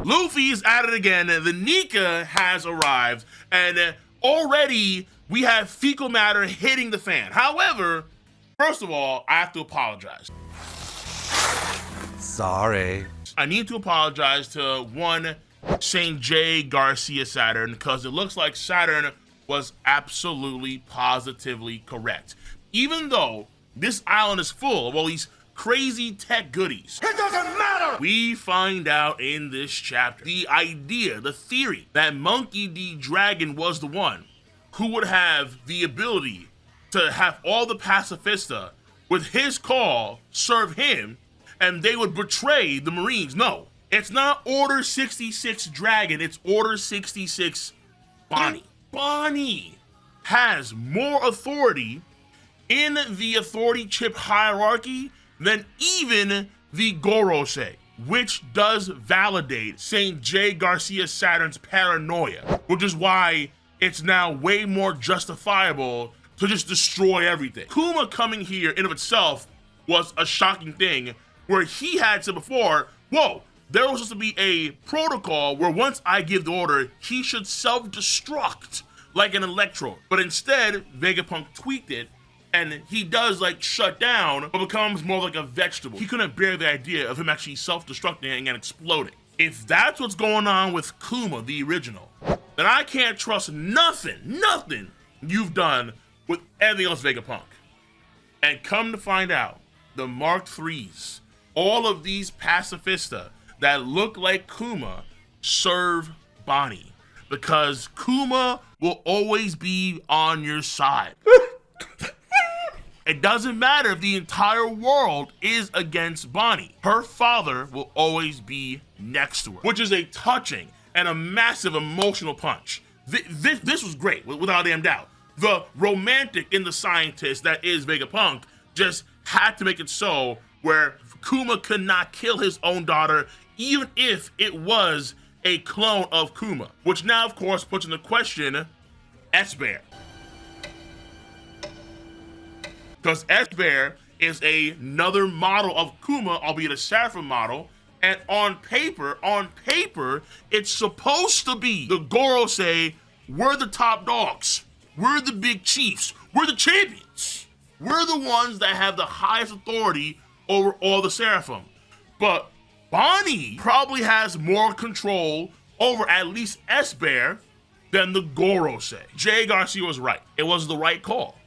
Luffy is at it again. The Nika has arrived, and already we have fecal matter hitting the fan. However, first of all, I have to apologize. Sorry. I need to apologize to one St. J. Garcia Saturn, because it looks like Saturn was absolutely positively correct. Even though this island is full of all these crazy tech goodies, It doesn't matter! we find out in this chapter the idea, the theory, that Monkey D. Dragon was the one who would have the ability to have all the pacifista with his call serve him, and they would betray the Marines. No, it's not Order 66 Dragon, it's Order 66 Bonnie. Bonnie has more authority in the authority chip hierarchy than even the Gorosei, which does validate St. J. Garcia Saturn's paranoia, which is why it's now way more justifiable to just destroy everything. Kuma coming here in of itself was a shocking thing, where he had said before, whoa, there was supposed to be a protocol where once I give the order, he should self-destruct like an electrode. But instead, Vegapunk tweaked it, and he does like shut down, but becomes more like a vegetable. He couldn't bear the idea of him actually self-destructing and exploding. If that's what's going on with Kuma, the original, then I can't trust nothing you've done with anything else Vegapunk. And come to find out, the Mark IIIs, all of these pacifista that look like Kuma serve Bonnie, because Kuma will always be on your side. It doesn't matter if the entire world is against Bonnie. Her father will always be next to her, which is a touching and a massive emotional punch. This was great, without a damn doubt. The romantic in the scientist that is Vegapunk just had to make it so where Kuma could not kill his own daughter, even if it was a clone of Kuma, which now, of course, puts into question S-Bear. Because S-Bear is another model of Kuma, albeit a seraphim model, and on paper, it's supposed to be the Gorosei, we're the top dogs, we're the big chiefs, we're the champions, we're the ones that have the highest authority over all the seraphim. But Bonnie probably has more control over at least S-Bear than the Gorosei. Jay Garcia was right. It was the right call.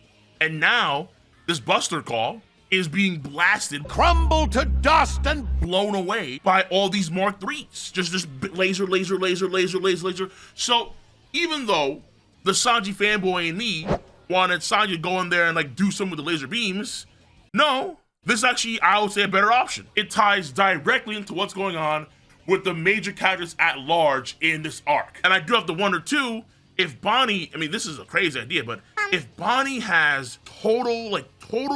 And now, this Buster call is being blasted, Crumble to dust and blown away by all these Mark IIIs. Just laser. So even though the Sanji fanboy in me wanted Sanji to go in there and like do something with the laser beams, no, this is actually, I would say, a better option. It ties directly into what's going on with the major characters at large in this arc. And I do have to wonder too, if Bonnie, I mean, this is a crazy idea, but if Bonnie has total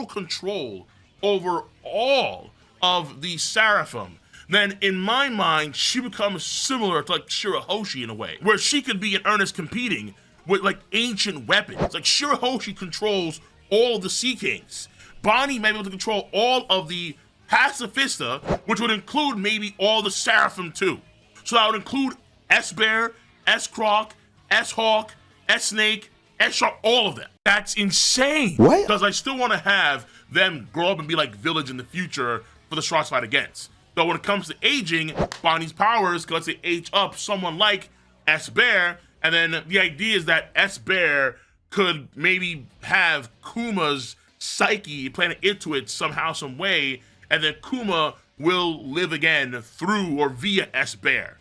control over all of the seraphim, then in my mind, she becomes similar to like Shirahoshi in a way, where she could be in earnest competing with like ancient weapons. Like Shirahoshi controls all of the Sea Kings. Bonnie may be able to control all of the pacifista, which would include maybe all the seraphim too. So that would include S-Bear, S-Croc, S-Hawk, S-Snake, S-Shark, all of them. That's insane. What? Because I still want to have them grow up and be like Village in the future for the Sharks fight against. So when it comes to aging, Bonnie's powers could, let's say, age up someone like S-Bear, and then the idea is that S-Bear could maybe have Kuma's psyche planted into it somehow, some way, and then Kuma will live again through or via S-Bear.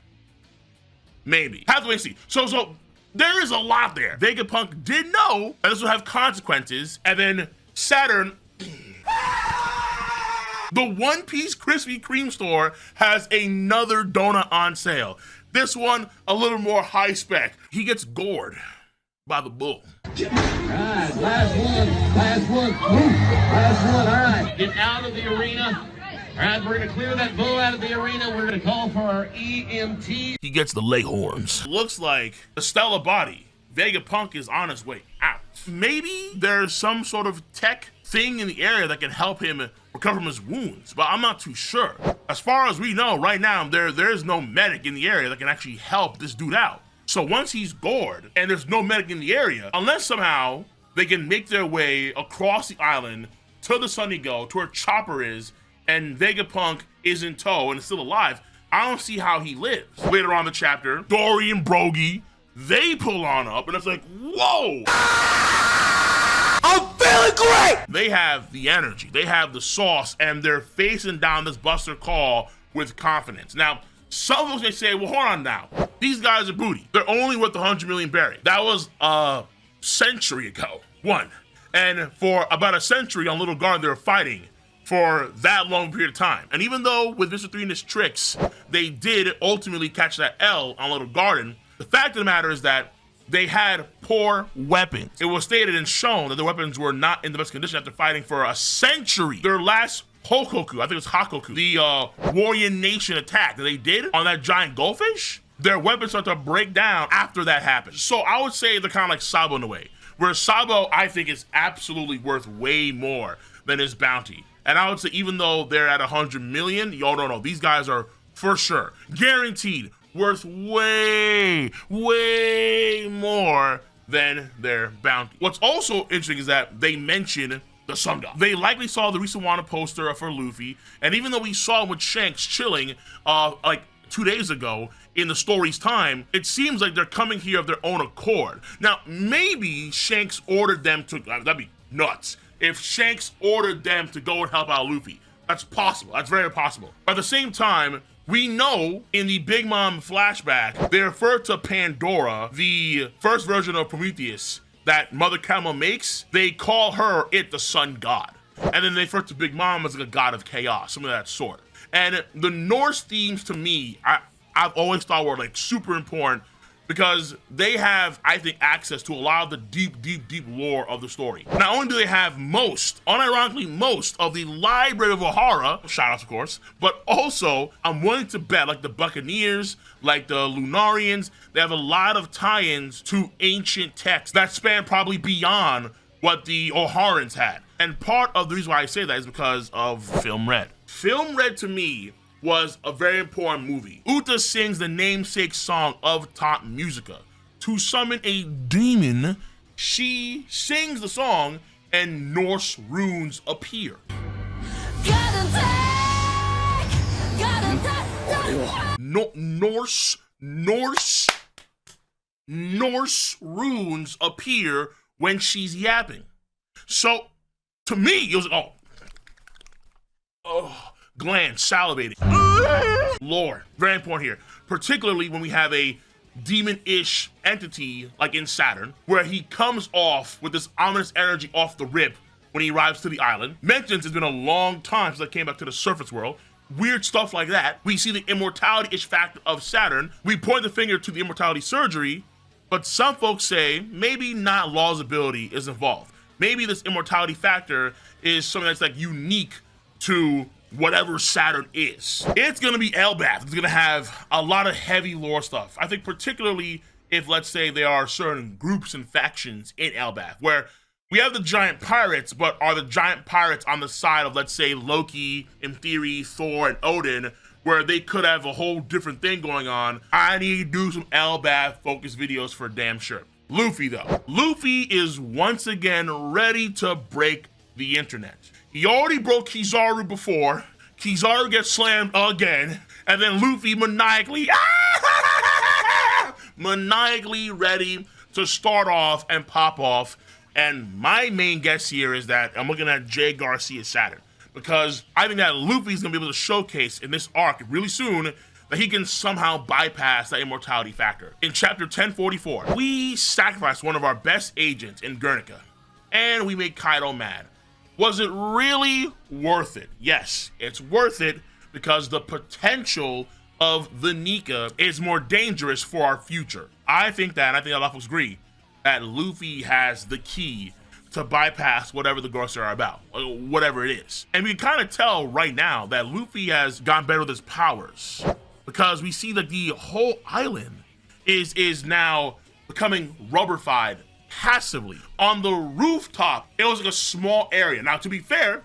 Maybe. Have to wait and see. So there is a lot there. Vegapunk did know that this would have consequences, and then Saturn, the One Piece Krispy Kreme store has another donut on sale. This one, a little more high spec. He gets gored by the bull. All right, last one. All right, get out of the arena. All right, we're going to clear that bull out of the arena. We're going to call for our EMT. He gets the leghorns. Looks like the Stella body. Vegapunk is on his way out. Maybe there's some sort of tech thing in the area that can help him recover from his wounds, but I'm not too sure. As far as we know right now, there's no medic in the area that can actually help this dude out. So once he's gored and there's no medic in the area, unless somehow they can make their way across the island to the Sun Eagle, to where Chopper is, and Vegapunk is in tow and is still alive, I don't see how he lives. Later on in the chapter, Dory and Brogy, they pull on up, and it's like, whoa! I'm feeling great! They have the energy, they have the sauce, and they're facing down this Buster Call with confidence. Now, some folks may say, well, hold on now. These guys are booty. They're only worth 100 million berry. That was a century ago, one. And for about a century on Little Garden, they were fighting for that long period of time. And even though with Mr. 3 and his tricks, they did ultimately catch that L on Little Garden, the fact of the matter is that they had poor weapons. It was stated and shown that the weapons were not in the best condition after fighting for a century. Their last Hokoku, I think it was Hakoku, the Warrior Nation attack that they did on that giant goldfish, their weapons start to break down after that happened. So I would say they're kind of like Sabo in a way, where Sabo, I think, is absolutely worth way more than his bounty. And I would say even though they're at 100 million, y'all don't know, these guys are for sure, guaranteed, worth way, way more than their bounty. What's also interesting is that they mention the Sun God. They likely saw the recent Wano poster for Luffy, and even though we saw him with Shanks chilling like 2 days ago in the story's time, it seems like they're coming here of their own accord. Now, maybe Shanks ordered them to, that'd be nuts, if Shanks ordered them to go and help out Luffy. That's possible, that's very possible. But at the same time, we know in the Big Mom flashback, they refer to Pandora, the first version of Prometheus that Mother Camel makes. They call her the Sun God. And then they refer to Big Mom as like a god of chaos, something of that sort. And the Norse themes to me, I've always thought were like super important because they have, I think, access to a lot of the deep, deep, deep lore of the story. Not only do they have unironically most of the Library of Ohara, shout outs of course, but also I'm willing to bet like the Buccaneers, like the Lunarians, they have a lot of tie-ins to ancient texts that span probably beyond what the Oharans had. And part of the reason why I say that is because of Film Red. Film Red to me was a very important movie. Uta sings the namesake song of Top Musica. To summon a demon, she sings the song and Norse runes appear. Norse runes appear when she's yapping. So to me, it was gland salivating. Lore, very important here, particularly when we have a demon-ish entity like in Saturn, where he comes off with this ominous energy off the rip when he arrives to the island. Mentions it's been a long time since I came back to the surface world. Weird stuff like that. We see the immortality-ish factor of Saturn. We point the finger to the immortality surgery, but some folks say maybe not Law's ability is involved. Maybe this immortality factor is something that's like unique to whatever Saturn is. It's gonna be Elbaf. It's gonna have a lot of heavy lore stuff. I think particularly if, let's say, there are certain groups and factions in Elbaf, where we have the giant pirates, but are the giant pirates on the side of, let's say, Loki, in theory, Thor, and Odin, where they could have a whole different thing going on. I need to do some Elbaf focused videos for damn sure. Luffy though. Luffy is once again ready to break the internet. He already broke Kizaru before. Kizaru gets slammed again. And then Luffy maniacally ready to start off and pop off. And my main guess here is that I'm looking at Jay Garcia Saturn, because I think that Luffy's gonna be able to showcase in this arc really soon that he can somehow bypass that immortality factor. In chapter 1044, we sacrificed one of our best agents in Guernica, and we made Kaido mad. Was it really worth it? Yes, it's worth it because the potential of the Nika is more dangerous for our future. I think that, and I think a lot of folks agree, that Luffy has the key to bypass whatever the girls are about, whatever it is. And we can kind of tell right now that Luffy has gotten better with his powers, because we see that the whole island is now becoming rubberfied passively. On the rooftop, it was like a small area. Now, to be fair,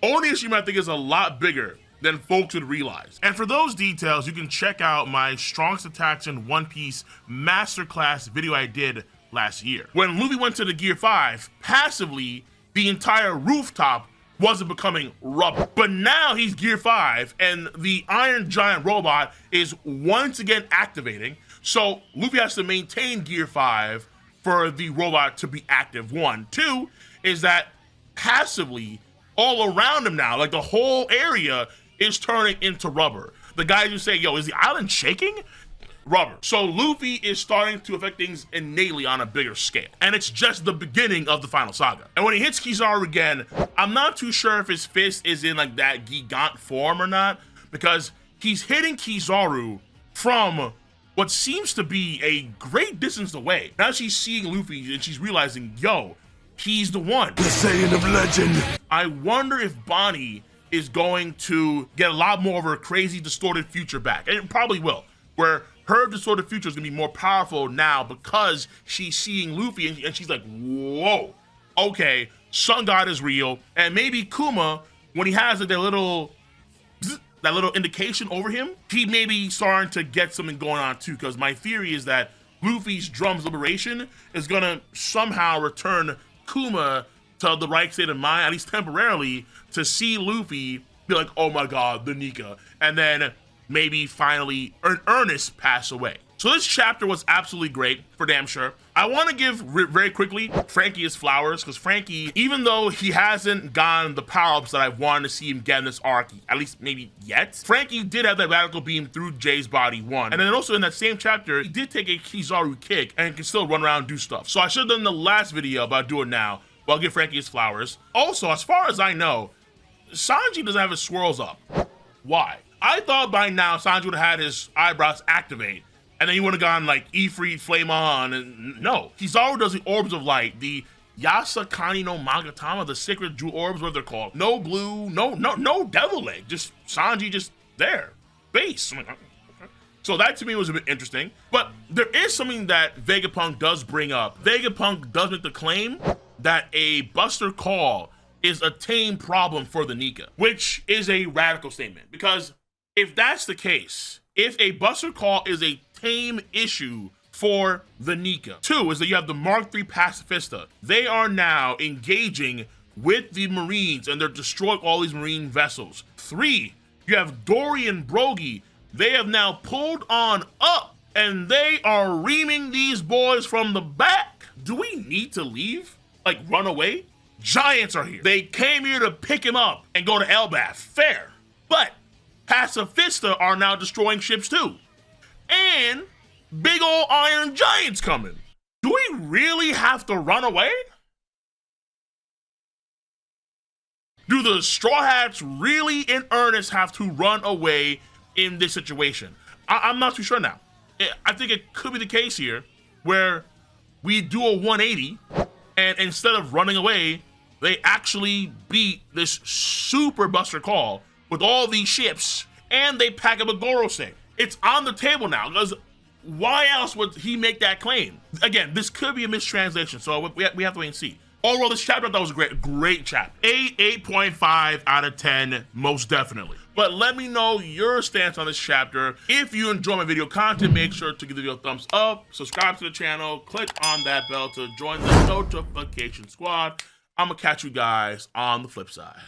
Oni Ishima, I think, is a lot bigger than folks would realize. And for those details, you can check out my strongest attacks in One Piece masterclass video I did last year. When Luffy went to the Gear 5, passively, the entire rooftop wasn't becoming rubber. But now he's Gear 5, and the Iron Giant robot is once again activating, so Luffy has to maintain Gear 5 for the robot to be active, 1. 2 is that passively, all around him now, like the whole area is turning into rubber. The guys who say, yo, is the island shaking? Rubber. So Luffy is starting to affect things innately on a bigger scale. And it's just the beginning of the final saga. And when he hits Kizaru again, I'm not too sure if his fist is in like that Gigant form or not, because he's hitting Kizaru from what seems to be a great distance away. Now she's seeing Luffy and she's realizing, yo, he's the one. The saying of legend. I wonder if Bonnie is going to get a lot more of her crazy distorted future back. And it probably will, where her distorted future is gonna be more powerful now because she's seeing Luffy and she's like, whoa, okay, Sun God is real. And maybe Kuma, when he has like that little indication over him, he may be starting to get something going on too, because my theory is that Luffy's drum's liberation is gonna somehow return Kuma to the right state of mind, at least temporarily, to see Luffy be like, oh my god, the Nika, and then maybe finally Ernest pass away. So this chapter was absolutely great, for damn sure. I want to give very quickly Franky his flowers, because Franky, even though he hasn't gotten the power-ups that I wanted to see him get in this arc, at least maybe yet, Franky did have that radical beam through Jay's body, 1. And then also in that same chapter, he did take a Kizaru kick and can still run around and do stuff. So I should have done the last video, but I'll do it now. Well, I'll give Franky his flowers. Also, as far as I know, Sanji doesn't have his swirls up. Why? I thought by now Sanji would have had his eyebrows activate, and then he would have gone like Ifrit, Flame On, and no. Kizaru does the Orbs of Light, the Yasakani no Magatama, the Sacred Jewel Orbs, what they're called. No blue, no devil leg, just Sanji just there, base. So that to me was a bit interesting, but there is something that Vegapunk does bring up. Vegapunk does make the claim that a Buster Call is a tame problem for the Nika, which is a radical statement, because if that's the case, if a Buster Call is a tame issue for the Nika. 2 is that you have the Mark III Pacifista. They are now engaging with the Marines and they're destroying all these Marine vessels. 3, you have Dory and Brogy. They have now pulled on up and they are reaming these boys from the back. Do we need to leave? Like run away? Giants are here. They came here to pick him up and go to Elbaf. Fair. But Pacifista are now destroying ships too. And big old iron giants coming. Do we really have to run away? Do the Straw Hats really in earnest have to run away in this situation? I'm not too sure now. I think it could be the case here where we do a 180 and instead of running away, they actually beat this super Buster Call with all these ships and they pack up a Gorosei. It's on the table now, because why else would he make that claim? Again, this could be a mistranslation, so we have to wait and see. Overall, this chapter I thought was a great chapter. 8.5 out of 10, most definitely. But let me know your stance on this chapter. If you enjoy my video content, make sure to give the video a thumbs up, subscribe to the channel, click on that bell to join the notification squad. I'm gonna catch you guys on the flip side.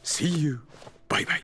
See you. Bye-bye.